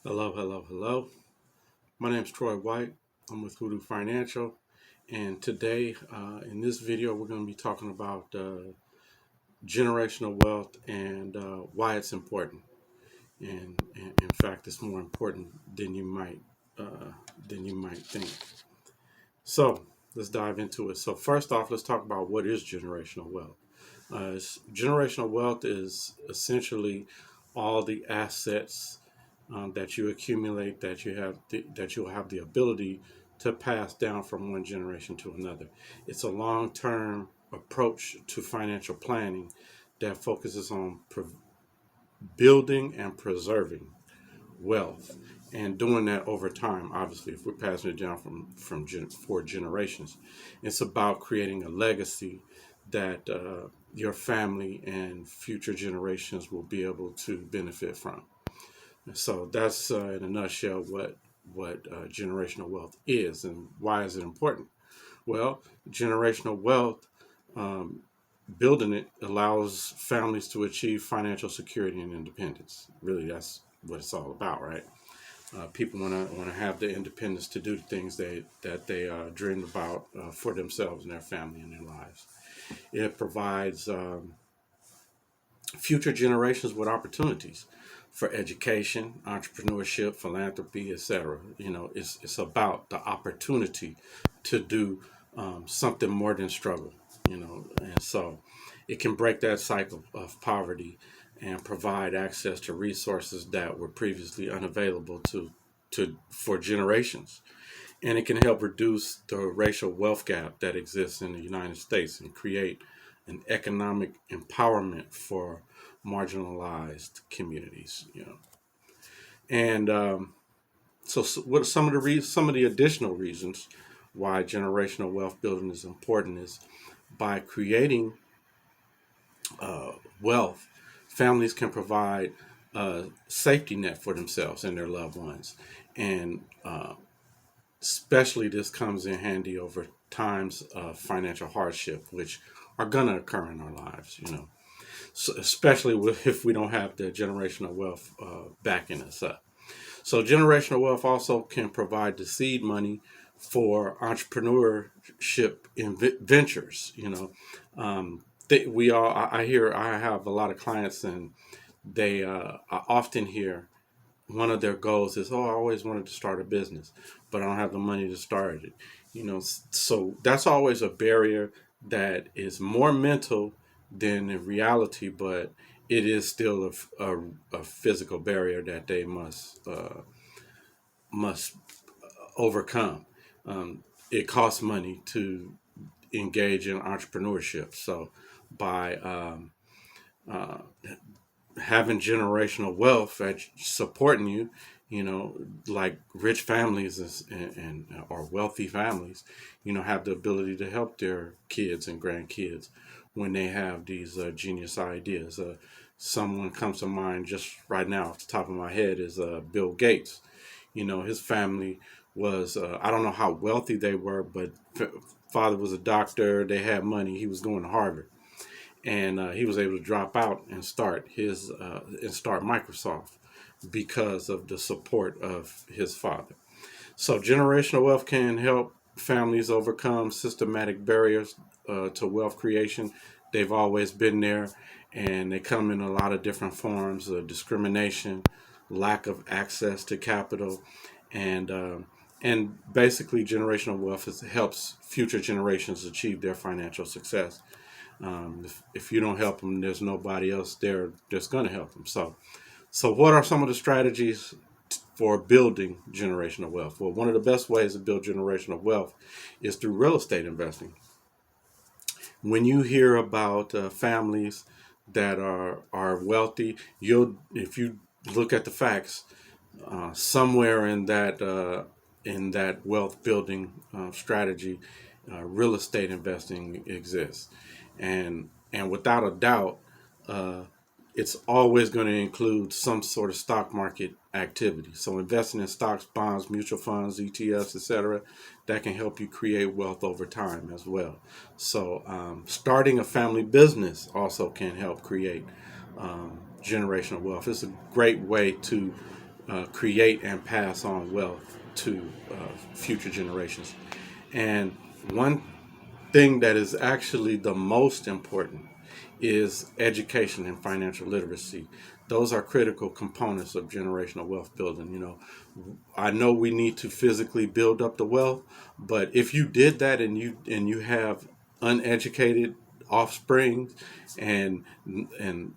Hello, hello, hello. My name is Troy White. I'm with Hoodoo Financial, and today, in this video, we're going to be talking about generational wealth and why it's important. And in fact, it's more important uh, than you might think. So let's dive into it. So first off, let's talk about what is generational wealth. Generational wealth is essentially all the assets that you accumulate that you'll have the ability to pass down from one generation to another. It's a long-term approach to financial planning that focuses on building and preserving wealth and doing that over time. Obviously, if we're passing it down from four generations, it's about creating a legacy that your family and future generations will be able to benefit from. So that's in a nutshell what generational wealth is and why is it important. Well, generational wealth, um, building it allows families to achieve financial security and independence. Really, that's what it's all about, right? People want to have the independence to do the things that they dream about for themselves and their family and their lives. It provides future generations with opportunities for education, entrepreneurship, philanthropy, etc. It's about the opportunity to do something more than struggle. And so it can break that cycle of poverty and provide access to resources that were previously unavailable to for generations. And it can help reduce the racial wealth gap that exists in the United States and create an economic empowerment for marginalized communities. And what are some of the additional reasons why generational wealth building is important is by creating wealth, families can provide a safety net for themselves and their loved ones, and especially this comes in handy over times of financial hardship, which are going to occur in our lives. So especially if we don't have the generational wealth backing us up. So generational wealth also can provide the seed money for entrepreneurship ventures. We all I hear I have a lot of clients, and they I often hear one of their goals is, oh, I always wanted to start a business, but I don't have the money to start it. So that's always a barrier that is more mental than in reality, but it is still a physical barrier that they must overcome. It costs money to engage in entrepreneurship. So by having generational wealth that's supporting you, like rich families and or wealthy families, have the ability to help their kids and grandkids when they have these genius ideas. Someone comes to mind just right now off the top of my head is Bill Gates. His family was, I don't know how wealthy they were, but father was a doctor. They had money. He was going to Harvard, and he was able to drop out and start Microsoft because of the support of his father. So generational wealth can help families overcome systematic barriers to wealth creation. They've always been there, and they come in a lot of different forms of discrimination, lack of access to capital, and and basically generational wealth helps future generations achieve their financial success. If you don't help them, there's nobody else there that's going to help them. So what are some of the strategies for building generational wealth? Well, one of the best ways to build generational wealth is through real estate investing. When you hear about families that are wealthy, if you look at the facts, somewhere in that wealth building strategy, real estate investing exists, and without a doubt, uh, it's always going to include some sort of stock market activity. So investing in stocks, bonds, mutual funds, ETFs, etc., that can help you create wealth over time as well. So starting a family business also can help create generational wealth. It's a great way to create and pass on wealth to future generations. And one thing that is actually the most important is education and financial literacy. Those are critical components of generational wealth building. I know we need to physically build up the wealth, but if you did that and you have uneducated offspring and and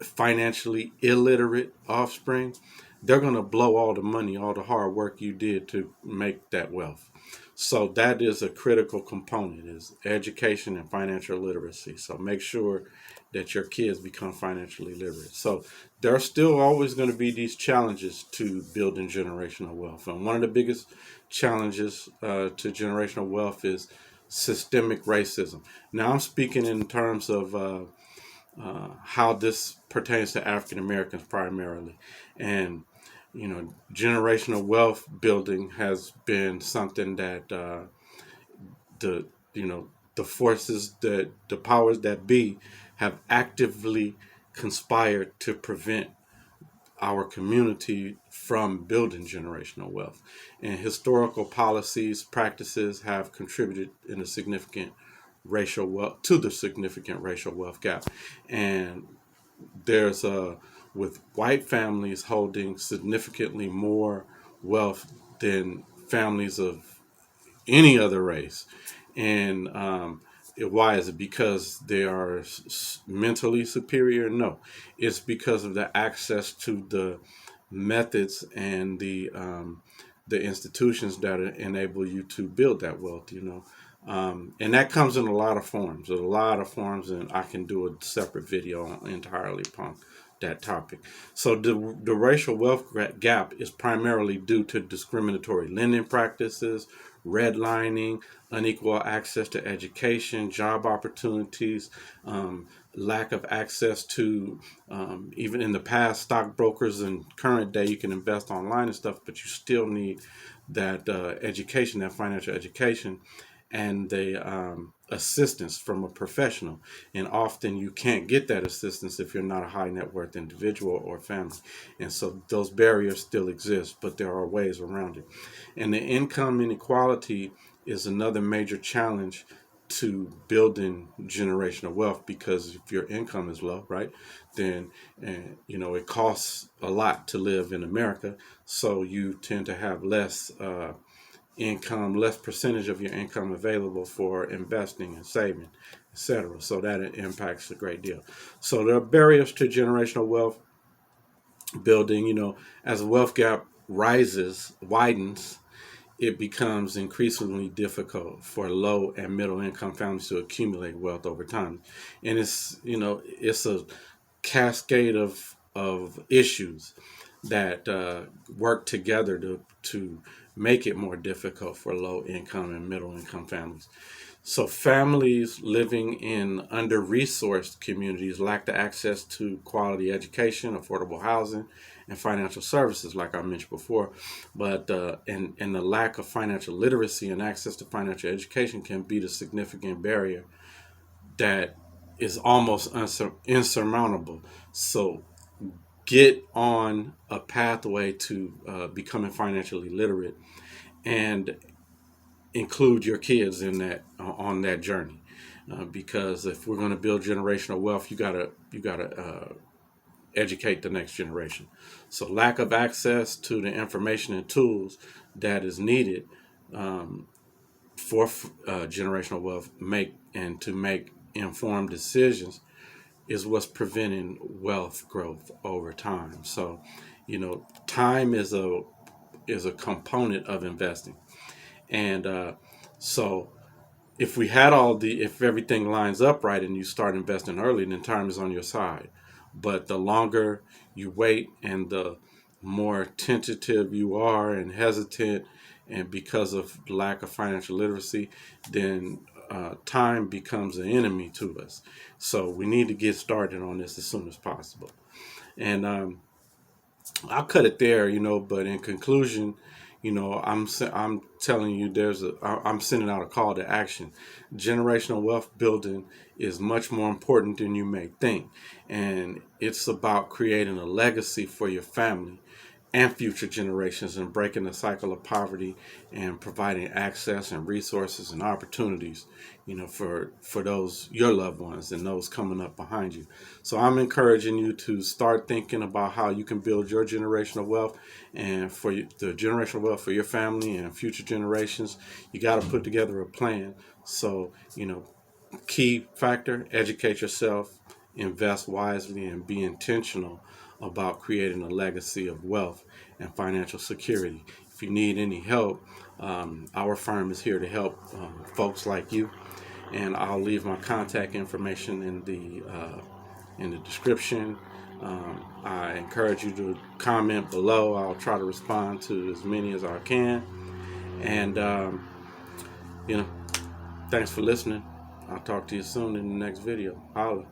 financially illiterate offspring, they're going to blow all the money, all the hard work you did to make that wealth. So that is a critical component, is education and financial literacy. So make sure that your kids become financially literate. So there are still always going to be these challenges to building generational wealth. And one of the biggest challenges to generational wealth is systemic racism. Now I'm speaking in terms of how this pertains to African Americans primarily. And, generational wealth building has been something that the, you know, the forces, the powers that be have actively conspired to prevent our community from building generational wealth. And historical policies, practices have contributed in a significant racial wealth to the significant racial wealth gap. And there's with white families holding significantly more wealth than families of any other race. And why is it? Because they are mentally superior? No, it's because of the access to the methods and the institutions that enable you to build that wealth. And that comes in a lot of forms. There's a lot of forms, and I can do a separate video entirely upon that topic. So the racial wealth gap is primarily due to discriminatory lending practices, redlining, unequal access to education, job opportunities, lack of access to, even in the past, stockbrokers, and current day you can invest online and stuff, but you still need that education, that financial education, and the assistance from a professional. And often you can't get that assistance if you're not a high net worth individual or family. And so those barriers still exist, but there are ways around it. And the income inequality is another major challenge to building generational wealth, because if your income is low, right, then it costs a lot to live in America, so you tend to have less income, less percentage of your income available for investing and saving, etc. So that it impacts a great deal. So there are barriers to generational wealth building. As a wealth gap widens, it becomes increasingly difficult for low and middle income families to accumulate wealth over time. And it's a cascade of issues that work together to make it more difficult for low income and middle income families. So families living in under-resourced communities lack the access to quality education, affordable housing, and financial services, like I mentioned before. But and the lack of financial literacy and access to financial education can be the significant barrier that is almost insurmountable. So get on a pathway to becoming financially literate, and include your kids in that on that journey, because if we're going to build generational wealth, you gotta educate the next generation. So lack of access to the information and tools that is needed for generational wealth to make informed decisions is what's preventing wealth growth over time. So time is a component of investing. And so if everything lines up right and you start investing early, then time is on your side. But the longer you wait and the more tentative you are and hesitant, and because of lack of financial literacy, then time becomes an enemy to us. So we need to get started on this as soon as possible. And I'll cut it there, but in conclusion, I'm telling you, I'm sending out a call to action. Generational wealth building is much more important than you may think, and it's about creating a legacy for your family and future generations, and breaking the cycle of poverty and providing access and resources and opportunities, for those, your loved ones and those coming up behind you. So I'm encouraging you to start thinking about how you can build your generational wealth, and for the generational wealth for your family and future generations. You got to put together a plan. So, key factor: educate yourself, invest wisely, and be intentional about creating a legacy of wealth and financial security. If you need any help, our firm is here to help folks like you. And I'll leave my contact information in the description. I encourage you to comment below. I'll try to respond to as many as I can. And you know, thanks for listening. I'll talk to you soon in the next video. Holla.